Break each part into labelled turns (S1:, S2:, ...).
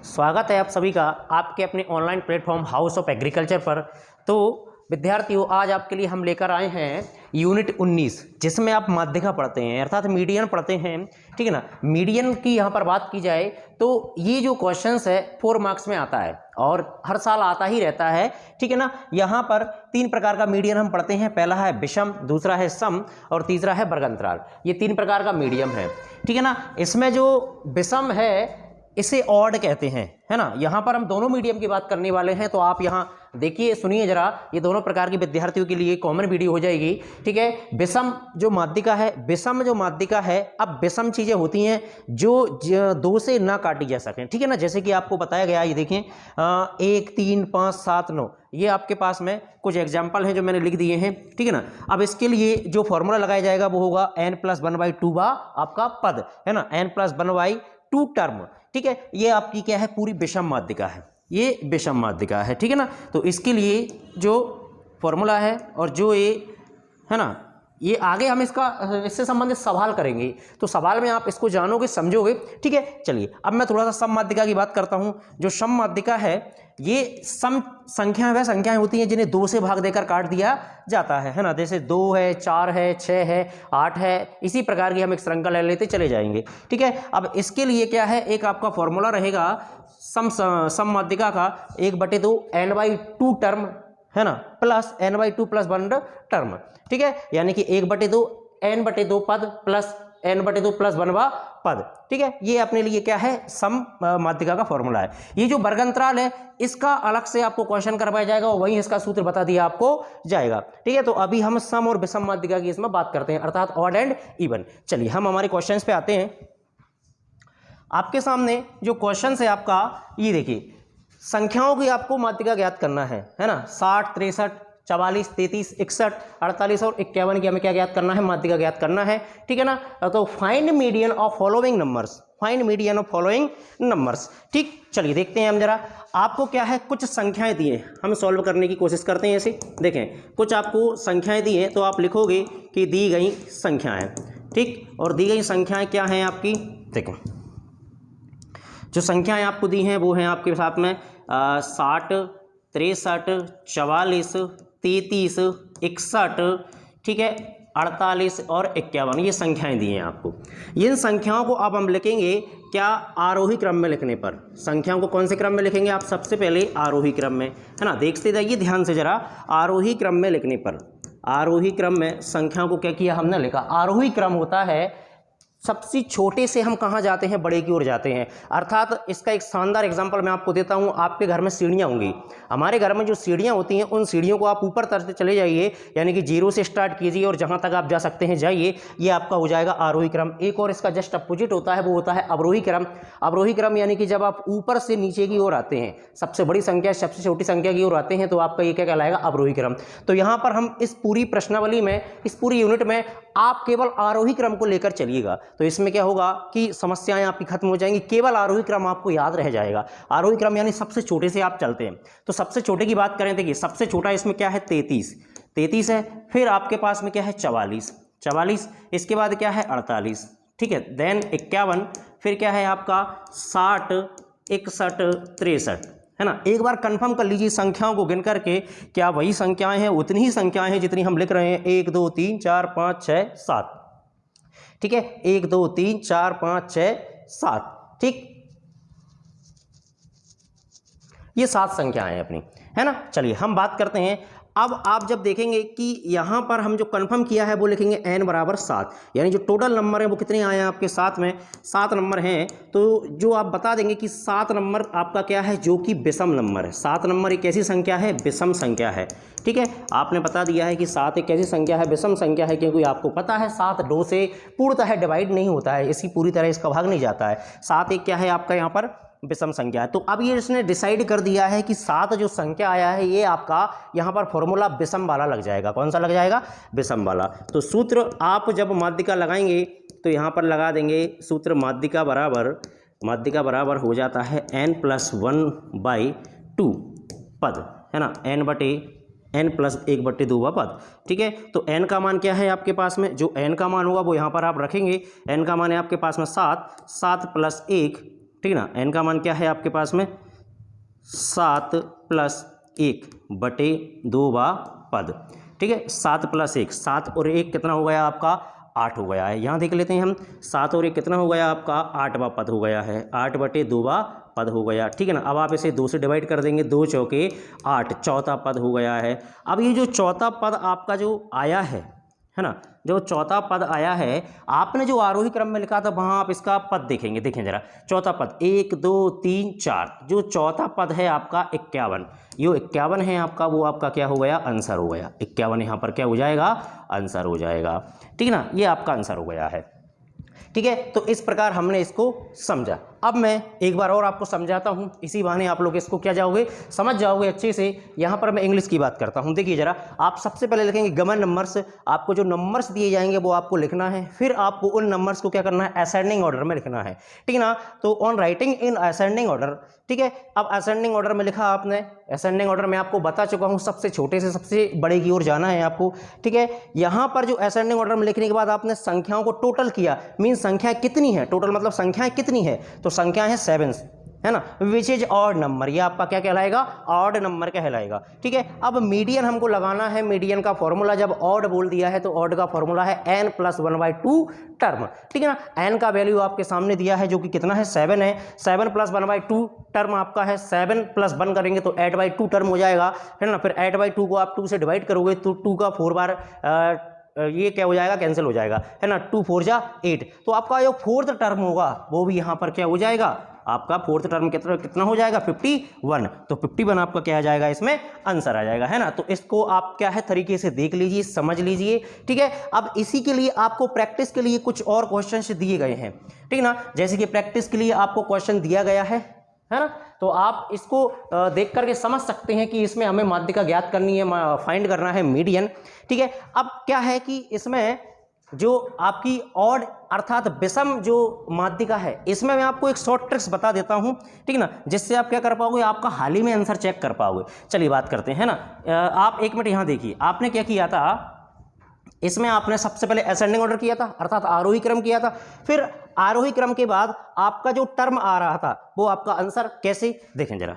S1: स्वागत है आप सभी का आपके अपने online platform house of agriculture पर। तो विद्यार्थियों, आज आपके लिए हम लेकर आए हैं यूनिट 19, जिसमें आप माध्यिका पढ़ते हैं अर्थात मीडियन पढ़ते हैं। ठीक है ना। मीडियन की यहाँ पर बात की जाए तो ये जो क्वेश्चंस है 4 मार्क्स में आता है और हर साल आता ही रहता है। ठीक है ना। यहाँ पर 3 प्रकार का मीडियन हम पढ़ते हैं। पहला है विषम, दूसरा है सम और तीसरा है वर्गांतराल। ये 3 प्रकार का मीडियम है। ठीक है ना। इसमें जो विषम है इसे ऑड कहते हैं, है ना। यहाँ पर हम दोनों मीडियम की बात करने वाले हैं, तो आप यहाँ देखिए, सुनिए जरा। ये दोनों प्रकार के विद्यार्थियों के लिए कॉमन वीडियो हो जाएगी। ठीक है। विषम जो माध्यिका है, विषम जो माध्यिका है, अब विषम चीजें होती हैं जो 2 से ना काटी जा सकें। ठीक है ना। जैसे कि आपको बताया गया, ये देखें 1, 3, 5, 7, 9, ये आपके पास में कुछ एग्जाम्पल हैं जो मैंने लिख दिए हैं। ठीक है ना। अब इसके लिए जो फॉर्मूला लगाया जाएगा वो होगा n+1/2 आपका पद, है ना, n+1/2 टर्म। ठीक है। ये आपकी क्या है, पूरी विषम माध्यिका है, ये विषम माध्यिका है। ठीक है ना। तो इसके लिए जो फॉर्मूला है और जो ये है ना, ये आगे हम इससे संबंधित सवाल करेंगे, तो सवाल में आप इसको जानोगे, समझोगे। ठीक है। चलिए, अब मैं थोड़ा सा सम माध्यिका की बात करता हूं। जो सम माध्यिका है, ये सम संख्याएं वह संख्याएं होती हैं जिन्हें 2 से भाग देकर काट दिया जाता है ना। जैसे 2 है, 4 है, 6 है, 8 है, इसी प्रकार की हम एक श्रृंखला ले लेते चले जाएंगे। ठीक है। अब इसके लिए क्या है, एक आपका फॉर्मूला रहेगा सम माध्यिका का 1/2 n/2 टर्म, है ना, प्लस n/2 + 1 टर्म। ठीक है। यानी कि 1/2 n/2 पद प्लस n/2 + 1 पद। ठीक है। ये अपने लिए क्या है, सम माध्यिका का फॉर्मूला है। ये जो वर्गांतराल है, इसका अलग से आपको क्वेश्चन करवाया जाएगा और वहीं इसका सूत्र बता दिया आपको जाएगा। ठीक है। तो अभी हम सम और विषम माध्यिका की इसमें बात करते हैं, अर्थात ऑड एंड इवन। चलिए, हम हमारे क्वेश्चंस पे आते हैं। आपके सामने जो क्वेश्चन है आपका, ये देखिए, संख्याओं की आपको माध्यिका ज्ञात करना है ना। 60, 63, 44, 33, 61, 48 और 51 की हमें क्या ज्ञात करना है, माध्यिका ज्ञात करना है। ठीक है ना। तो find median of following numbers, find median of following numbers. ठीक, चलिए देखते हैं हम जरा। आपको क्या है, कुछ संख्याएं दी हैं, हम सॉल्व करने की कोशिश करते हैं। ऐसे देखें, कुछ आपको संख्याएं दी हैं, तो आप लिखोगे कि दी गई संख्याएं। ठीक, और दी गई संख्याएं क्या हैं आपकी, देखो जो संख्याएं आपको दी हैं वो हैं आपके साथ में 60, 63, 44, 33, 61, ठीक है, 48 और 51, ये संख्याएं दी हैं आपको। इन संख्याओं को अब हम लिखेंगे क्या, आरोही क्रम में लिखने पर। संख्याओं को कौन से क्रम में लिखेंगे आप, सबसे पहले आरोही क्रम में, है ना। देखते जाइए ध्यान से जरा। आरोही क्रम में लिखने पर, आरोही क्रम में संख्याओं को क्या किया हमने, लिखा। आरोही क्रम होता है सबसे छोटे से हम कहाँ जाते हैं, बड़े की ओर जाते हैं। अर्थात इसका एक शानदार एग्जांपल मैं आपको देता हूँ। आपके घर में सीढ़ियाँ होंगी, हमारे घर में जो सीढ़ियाँ होती हैं, उन सीढ़ियों को आप ऊपर तरफ चले जाइए, यानी कि 0 से स्टार्ट कीजिए और जहाँ तक आप जा सकते हैं जाइए। ये आपका हो जाएगा आरोही क्रम। एक और इसका जस्ट अपोजिट होता है, वो होता है अवरोही क्रम। अवरोही क्रम यानी कि जब आप ऊपर से नीचे की ओर आते हैं, सबसे बड़ी संख्या सबसे छोटी संख्या की ओर आते हैं, तो आपका ये क्या कहलाएगा, अवरोही क्रम। तो यहाँ पर हम इस पूरी प्रश्नावली में, इस पूरी यूनिट में आप केवल आरोही क्रम को लेकर चलिएगा, तो इसमें क्या होगा कि समस्याएं आपकी खत्म हो जाएंगी। केवल आरोही क्रम आपको याद रह जाएगा। आरोही क्रम यानी सबसे छोटे से आप चलते हैं। तो सबसे छोटे की बात करें, देखिए सबसे छोटा इसमें क्या है, 33 है। फिर आपके पास में क्या है, 44, इसके बाद क्या है, 48, ठीक है, देन 51, फिर क्या है आपका 60, 61, 63, है ना। एक बार कंफर्म कर लीजिए संख्याओं को गिन करके, क्या वही संख्याएं हैं, उतनी ही संख्याएं हैं जितनी हम लिख रहे हैं, 1, 2, 3, 4, 5, 6, 7। ठीक है, 1, 2, 3, 4, 5, 6, 7। ठीक, ये 7 संख्याएं हैं अपनी, है ना। चलिए हम बात करते हैं। अब आप जब देखेंगे कि यहाँ पर हम जो कंफर्म किया है वो लिखेंगे n = 7, यानी जो टोटल नंबर है वो कितने आए हैं आपके साथ में, 7 नंबर हैं। तो जो आप बता देंगे कि 7 नंबर आपका क्या है, जो कि विषम नंबर है। 7 नंबर एक ऐसी संख्या है, विषम संख्या है। ठीक है, आपने बता दिया है कि 7 एक ऐसी संख्या है, विषम संख्या है, क्योंकि आपको पता है 7 2 से पूर्णतः डिवाइड नहीं होता है, इसी पूरी तरह इसका भाग नहीं जाता है। 7 एक क्या है आपका यहाँ पर, विषम संख्या है। तो अब ये इसने डिसाइड कर दिया है कि 7 जो संख्या आया है, ये आपका यहाँ पर फॉर्मूला विषम वाला लग जाएगा। कौन सा लग जाएगा, विषम वाला। तो सूत्र आप जब माध्यिका लगाएंगे तो यहाँ पर लगा देंगे सूत्र, माध्यिका बराबर हो जाता है n+1/2 पद, है ना, n+1/2 पद। ठीक है, तो n का मान क्या है आपके पास में, जो n का मान होगा वो यहाँ पर आप रखेंगे। n का मान है आपके पास में 7 + 1, ठीक है ना। n का मान क्या है आपके पास में 7 + 1 बटे 2 बा पद, ठीक है। 7 + 1, 7 और 1 कितना हो गया आपका 8 हो गया है। यहाँ देख लेते हैं हम, 7 और 1 कितना हो गया आपका 8वां पद हो गया है, 8 बटे 2वां पद हो गया, ठीक है ना। अब आप इसे 2 से डिवाइड कर देंगे, 2 चौके 8, चौथा पद हो गया है। अब ये जो चौथा पद आपका जो आया है ना, जो चौथा पद आया है, आपने जो आरोही क्रम में लिखा था वहाँ आप इसका पद देखेंगे, देखें जरा चौथा पद 1 2 3 4, जो चौथा पद है आपका 51, ये 51 है आपका, वो आपका क्या हो गया आंसर हो गया। 51 यहाँ पर क्या हो जाएगा आंसर हो जाएगा, ठीक है ना, ये आपका आंसर हो गया है, ठीक है। तो इस प्रकार हमने इसको समझा। अब मैं एक बार और आपको समझाता हूँ, इसी बहाने आप लोग इसको क्या जाओगे समझ जाओगे अच्छे से। यहाँ पर मैं इंग्लिश की बात करता हूँ, देखिए जरा, आप सबसे पहले लिखेंगे गमन नंबर्स, आपको जो नंबर्स दिए जाएंगे वो आपको लिखना है, फिर आपको उन नंबर्स को क्या करना है असेंडिंग ऑर्डर में लिखना है, ठीक है ना। तो on writing in ascending order, ठीक है। अब असेंडिंग ऑर्डर में लिखा आपने, असेंडिंग ऑर्डर में आपको बता चुका हूँ, सबसे छोटे से सबसे बड़े की ओर जाना है आपको, ठीक है। यहाँ पर जो असेंडिंग ऑर्डर में लिखने के बाद आपने संख्याओं को टोटल किया, मीन्स संख्या कितनी है, टोटल मतलब संख्याएं कितनी है, तो संख्या है 7, है ना, विच इज ऑड नंबर, ये आपका क्या कहलाएगा ऑड नंबर कहलाएगा, ठीक है। अब मीडियन हमको लगाना है, मीडियन का फॉर्मूला जब ऑड बोल दिया है तो ऑड का फॉर्मूला है n + 1/2 टर्म, ठीक है ना। n का वैल्यू आपके सामने दिया है जो कि कितना है 7 है, 7 + 1/2 टर्म आपका है, 7 + 1 करेंगे तो 8/2 टर्म हो जाएगा, है ना। फिर 8/2 को आप 2 से डिवाइड करोगे तो 2 का 4 बार ये क्या हो जाएगा कैंसिल हो जाएगा, है ना, 2 4 जा 8, तो आपका जो फोर्थ टर्म होगा वो भी यहाँ पर क्या हो जाएगा, आपका फोर्थ टर्म कितना हो जाएगा 51, तो 51 आपका क्या आ जाएगा इसमें आंसर आ जाएगा, है ना। तो इसको आप क्या है तरीके से देख लीजिए, समझ लीजिए, ठीक है। अब इसी के लिए आपको प्रैक्टिस के लिए कुछ और क्वेश्चंस दिए गए हैं, ठीक है ना। जैसे कि प्रैक्टिस के लिए आपको क्वेश्चन दिया गया है ना, तो आप इसको देख करके समझ सकते हैं कि इसमें हमें माध्यिका ज्ञात करनी है, फाइंड करना है मीडियन, ठीक है। अब क्या है कि इसमें जो आपकी ऑड अर्थात विषम जो माध्यिका है, इसमें मैं आपको एक शॉर्ट ट्रिक्स बता देता हूं, ठीक है ना, जिससे आप क्या कर पाओगे, आपका हाल ही में आंसर चेक कर पाओगे। चलिए बात करते हैं, है ना। आप एक मिनट यहां देखिए, आपने क्या किया था, इसमें आपने सबसे पहले असेंडिंग ऑर्डर किया था अर्थात आरोही क्रम किया था, फिर आरोही क्रम के बाद आपका जो टर्म आ रहा था वो आपका आंसर कैसे, देखें जरा,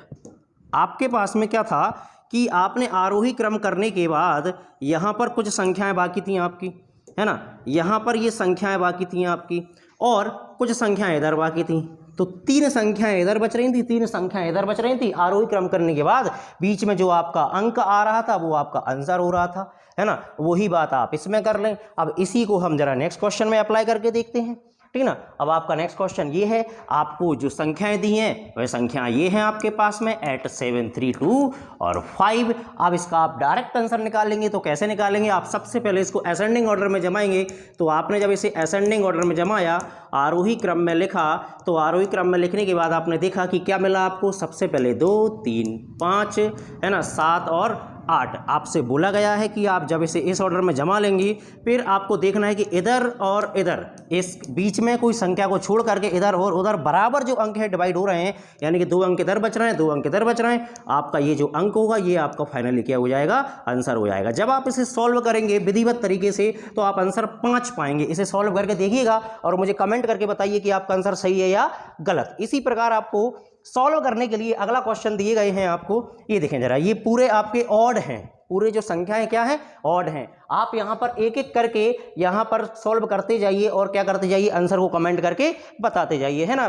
S1: आपके पास में क्या था कि आपने आरोही क्रम करने के बाद यहाँ पर कुछ संख्याएं बाकी थी आपकी, है ना, यहाँ पर ये संख्याएं बाकी थी आपकी और कुछ संख्याएं इधर बाकी थी, तो 3 संख्याएं इधर बच रही थी, 3 संख्याएं इधर बच रही थी। आरोही क्रम करने के बाद बीच में जो आपका अंक आ रहा था वो आपका आंसर हो रहा था, है ना। वही बात आप इसमें कर लें। अब इसी को हम जरा नेक्स्ट क्वेश्चन में अप्लाई करके देखते हैं, ठीक है ना। अब आपका नेक्स्ट क्वेश्चन ये है, आपको जो संख्याएं दी हैं वह संख्याएं ये हैं आपके पास में 8 7 3 2 और 5। अब इसका आप डायरेक्ट आंसर निकालेंगे तो कैसे निकालेंगे, आप सबसे पहले इसको असेंडिंग ऑर्डर में जमाएंगे। तो आपने जब इसे असेंडिंग ऑर्डर में जमाया, आरोही क्रम में लिखा, तो आरोही क्रम में लिखने के बाद आपने देखा कि क्या मिला आपको, सबसे पहले 2 3 5, है ना, 7 और 8 आपसे बोला गया है कि आप जब इसे इस ऑर्डर में जमा लेंगी, फिर आपको देखना है कि इधर और इधर इस बीच में कोई संख्या को छोड़ करके इधर और उधर बराबर जो अंक है डिवाइड हो रहे हैं, यानी कि 2 अंक इधर बच रहे हैं, 2 अंक इधर बच रहे हैं, आपका ये जो अंक होगा ये आपका फाइनली क्या हो जाएगा आंसर हो जाएगा। जब आप इसे सॉल्व करेंगे विधिवत तरीके से तो आप आंसर 5 पाएंगे। इसे सॉल्व करके देखिएगा और मुझे कमेंट करके बताइए कि आपका आंसर सही है या गलत। इसी प्रकार आपको सॉल्व करने के लिए अगला क्वेश्चन दिए गए हैं आपको, ये देखें जरा, ये पूरे आपके ऑड हैं, पूरे जो संख्याएं क्या हैं ऑड हैं। आप यहां पर एक एक करके यहां पर सॉल्व करते जाइए और क्या करते जाइए, आंसर को कमेंट करके बताते जाइए, है ना।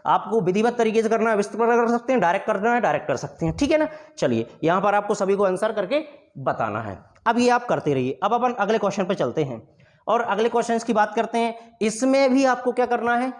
S1: आपको विधिवत तरीके से करना है, विस्तृत कर सकते हैं, डायरेक्ट करना है डायरेक्ट कर सकते हैं, ठीक है ना। चलिए यहां पर आपको सभी को आंसर करके बताना है। अब ये आप करते रहिए। अब अपन अगले क्वेश्चन पर चलते हैं और अगले क्वेश्चन की बात करते हैं। इसमें भी आपको क्या करना है,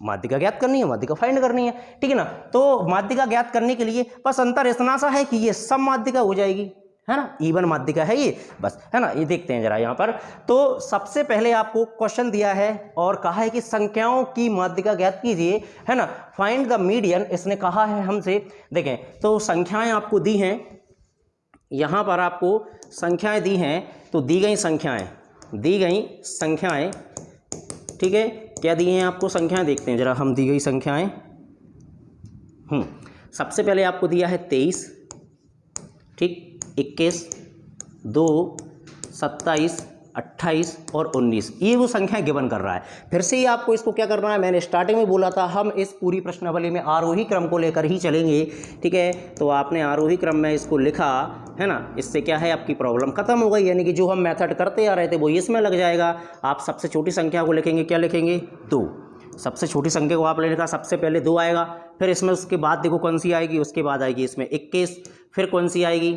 S1: माध्यिका ज्ञात करनी है, माध्यिका फाइंड करनी है, ठीक है ना। तो माध्यिका ज्ञात करने के लिए बस अंतर इतना सा है कि ये सम माध्यिका हो जाएगी, है ना, इवन माध्यिका है ये, बस, है ना। ये देखते हैं जरा यहाँ पर। तो सबसे पहले आपको क्वेश्चन दिया है और कहा है कि संख्याओं की माध्यिका ज्ञात कीजिए, है ना, फाइंड द मीडियन, इसने कहा है हमसे। देखें तो संख्याएं आपको दी हैं, यहाँ पर आपको संख्याएं दी हैं, तो दी गई संख्याएं, ठीक है, क्या दी हैं आपको संख्याएं, देखते हैं जरा हम दी गई संख्याएं। सबसे पहले आपको दिया है 23, ठीक, 21 2 27 28 और 19, ये वो संख्या गिवन कर रहा है। फिर से ही आपको इसको क्या करना है, मैंने स्टार्टिंग में बोला था हम इस पूरी प्रश्नावली में आरोही क्रम को लेकर ही चलेंगे, ठीक है। तो आपने आरोही क्रम में इसको लिखा है ना, इससे क्या है आपकी प्रॉब्लम खत्म हो गई, यानी कि जो हम मेथड करते आ रहे थे वो इसमें लग जाएगा। आप सबसे छोटी संख्या को लिखेंगे, क्या लिखेंगे, 2। सबसे छोटी संख्या को आपने लिखा, सबसे पहले 2 आएगा, फिर इसमें उसके बाद देखो कौन सी आएगी, उसके बाद आएगी इसमें 21, फिर कौन सी आएगी,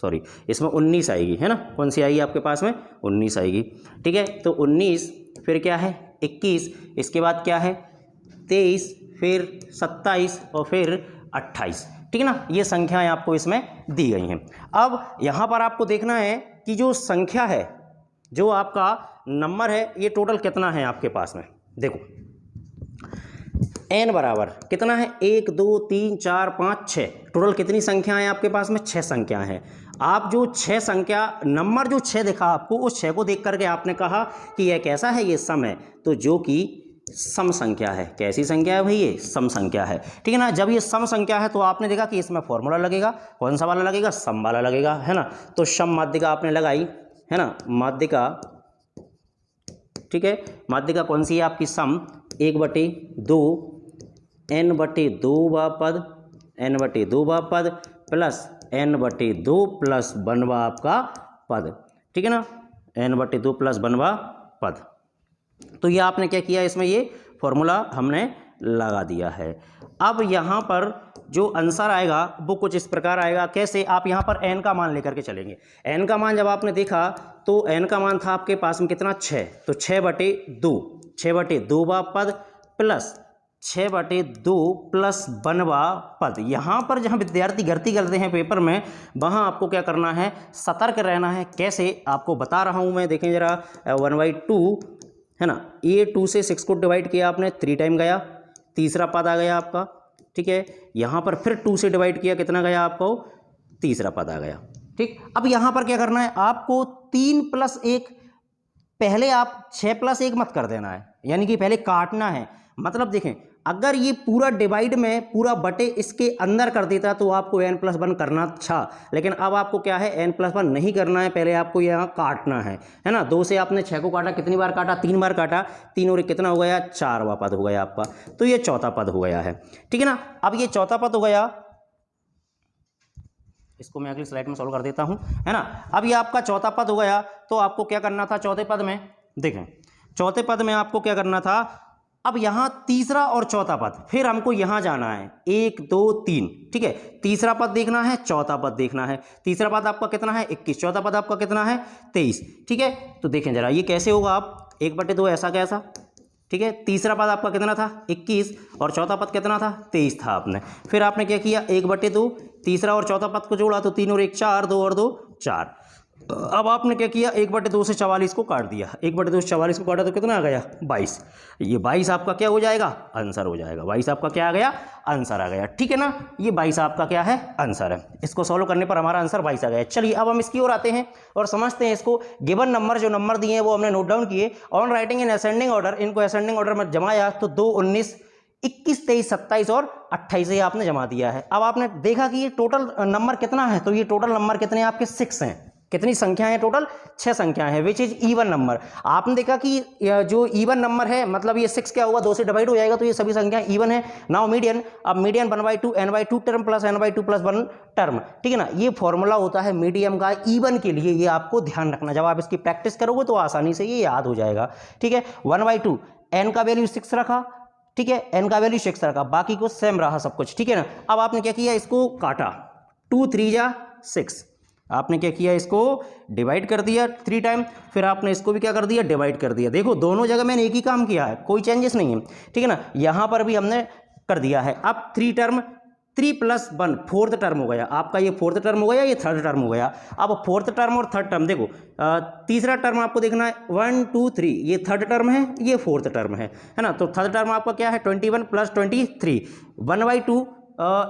S1: सॉरी इसमें 19 आएगी, है ना। कौन सी आएगी आपके पास में, 19 आएगी, ठीक है। तो 19, फिर क्या है 21, इसके बाद क्या है 23, फिर 27 और फिर 28, ठीक है ना। ये संख्याएं आपको इसमें दी गई हैं। अब यहाँ पर आपको देखना है कि जो संख्या है, जो आपका नंबर है, ये टोटल कितना है आपके पास में। देखो n बराबर कितना है, 1 2 3 4 5 6, टोटल कितनी संख्याएं हैं आपके पास में, 6 संख्याएं हैं। आप जो 6 संख्या नंबर जो 6 दिखा आपको, उस 6 को देख करके आपने कहा कि यह कैसा है, ये सम है, तो जो कि सम संख्या है। कैसी संख्या है भाई, ये सम संख्या है, ठीक है ना। जब ये सम संख्या है तो आपने देखा कि इसमें फॉर्मूला लगेगा, कौन सा वाला लगेगा, सम वाला लगेगा, है ना। तो सम माध्यिका आपने लगाई, है ना, माध्यिका, ठीक है। माध्यिका कौन सी है आपकी, सम 1/2 n/2 पद, n/2 पद प्लस n/2 प्लस 1 आपका पद, ठीक है ना, n/2 प्लस 1 पद। तो ये आपने क्या किया, इसमें ये फॉर्मूला हमने लगा दिया है। अब यहाँ पर जो आंसर आएगा वो कुछ इस प्रकार आएगा। कैसे, आप यहाँ पर n का मान लेकर के चलेंगे। n का मान जब आपने देखा तो n का मान था आपके पास में कितना, 6, तो 6/2, 6/2 पद प्लस 6/2 प्लस 1 पद। यहाँ पर जहाँ विद्यार्थी गलती करते हैं पेपर में, वहाँ आपको क्या करना है, सतर्क रहना है। कैसे, आपको बता रहा हूँ मैं, देखें जरा, 1/2 है ना, ये 2 से 6 को डिवाइड किया आपने, 3 टाइम गया, तीसरा पद आ गया आपका, ठीक है। यहाँ पर फिर 2 से डिवाइड किया, कितना गया आपको, तीसरा पद आ गया, ठीक। अब यहाँ पर क्या करना है आपको, 3 + 1, पहले आप 6 + 1 मत कर देना है, यानी कि पहले काटना है। मतलब देखें, अगर ये पूरा डिवाइड में पूरा बटे इसके अंदर कर देता तो आपको n+1 करना था, लेकिन अब आपको क्या है, n+1 नहीं करना है, पहले आपको यहाँ काटना है ना। 2 से आपने 6 को काटा, कितनी बार काटा, 3 बार काटा, 3 और 1 कितना हो गया, 4वां पद हो गया आपका। तो ये चौथा पद हो गया है, ठीक है ना। अब ये चौथा पद हो गया, इसको मैं अगली स्लाइड में सॉल्व कर देता हूँ, है ना। अब ये आपका चौथा पद हो गया, तो आपको क्या करना था चौथे पद में, देखें चौथे पद में आपको क्या करना था, अब यहाँ तीसरा और चौथा पद, फिर हमको यहाँ जाना है 1 2 3, ठीक है। तीसरा पद देखना है, चौथा पद देखना है। तीसरा पद आपका कितना है, 21, चौथा पद आपका कितना है, 23, ठीक है। तो देखें जरा ये कैसे होगा, आप 1/2 ऐसा कैसा, ठीक है। तीसरा पद आपका कितना था, 21, और चौथा पद कितना था, 23 था आपने। फिर आपने क्या किया, 1/2, तीसरा और चौथा पद को जोड़ा तो 3 और 1 4, 2 और 2 4। अब आपने क्या किया, 1/2 से 44 को काट दिया, 1/2 से 44 को काटा तो कितना आ गया, 22। ये 22 आपका क्या हो जाएगा, आंसर हो जाएगा। 22 आपका क्या आ गया, आंसर आ गया, ठीक है ना। ये 22 आपका क्या है, आंसर है। इसको सॉल्व करने पर हमारा आंसर 22 आ गया। चलिए अब हम इसकी ओर आते हैं और समझते हैं इसको। गिवन नंबर, जो नंबर दिए हैं वो हमने नोट डाउन किए। On writing in ascending order, इनको असेंडिंग ऑर्डर में जमाया तो 2 19 21 23 27 और 28 ये आपने जमा दिया है। अब आपने देखा कि ये टोटल नंबर कितना है, तो ये टोटल नंबर कितने आपके 6 हैं। कितनी संख्याएं हैं टोटल, 6 संख्याएं हैं, विच इज ईवन नंबर। आपने देखा कि जो ईवन नंबर है, मतलब ये 6 क्या होगा, 2 से डिवाइड हो जाएगा, तो ये सभी संख्याएं ईवन है। नाउ मीडियन, अब median 1/2 n/2 term plus n/2 plus 1 term, ठीक है ना। ये फॉर्मूला होता है मीडियम का ईवन के लिए, ये आपको ध्यान रखना। जब आप इसकी प्रैक्टिस करोगे तो आसानी से ये याद हो जाएगा, ठीक है। 1/2, n का वैल्यू 6 रखा, ठीक है, n का वैल्यू 6 रखा, बाकी को सेम रहा सब कुछ, ठीक है ना। अब आपने क्या किया, इसको काटा, 2 3 जा 6, आपने क्या किया, इसको डिवाइड कर दिया 3 टाइम, फिर आपने इसको भी क्या कर दिया, डिवाइड कर दिया। देखो दोनों जगह मैंने एक ही काम किया है, कोई चेंजेस नहीं है, ठीक है ना। यहाँ पर भी हमने कर दिया है। अब 3 टर्म, 3 + 1 4th टर्म हो गया आपका, ये 4th टर्म हो गया, ये 3rd टर्म हो गया। अब 4th टर्म और 3rd टर्म देखो, तीसरा टर्म आपको देखना है 1 2 3, ये 3rd टर्म है, ये 4th टर्म है ना। तो 3rd टर्म आपका क्या है, 21 + 23, 1/2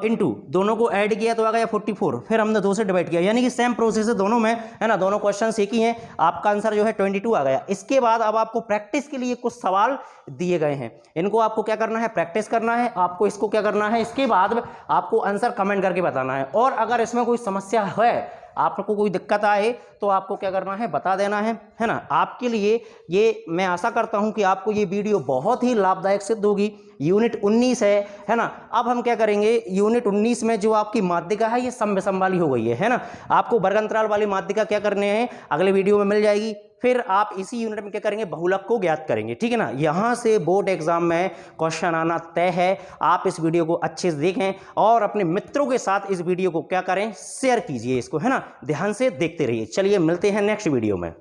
S1: इंटू दोनों को ऐड किया तो आ गया 44, फिर हमने 2 से डिवाइड किया, यानी कि सेम प्रोसेस है दोनों में, है ना। दोनों क्वेश्चन एक ही हैं, आपका आंसर जो है 22 आ गया। इसके बाद अब आपको प्रैक्टिस के लिए कुछ सवाल दिए गए हैं, इनको आपको क्या करना है, प्रैक्टिस करना है। आपको इसको क्या करना है, इसके बाद आपको आंसर कमेंट करके बताना है। और अगर इसमें कोई समस्या है, आपको कोई दिक्कत आए तो आपको क्या करना है, बता देना है ना। आपके लिए ये मैं आशा करता हूं कि आपको ये वीडियो बहुत ही लाभदायक सिद्ध होगी। यूनिट 19 है ना। अब हम क्या करेंगे, यूनिट 19 में जो आपकी माध्यिका है ये सम विषम वाली हो गई है ना। आपको वर्ग अंतराल वाली माध्यिका क्या करने हैं, अगले वीडियो में मिल जाएगी। फिर आप इसी यूनिट में क्या करेंगे, बहुलक को ज्ञात करेंगे, ठीक है ना। यहां से बोर्ड एग्जाम में क्वेश्चन आना तय है। आप इस वीडियो को अच्छे से देखें और अपने मित्रों के साथ इस वीडियो को क्या करें, शेयर कीजिए इसको, है ना। ध्यान से देखते रहिए। चलिए मिलते हैं नेक्स्ट वीडियो में।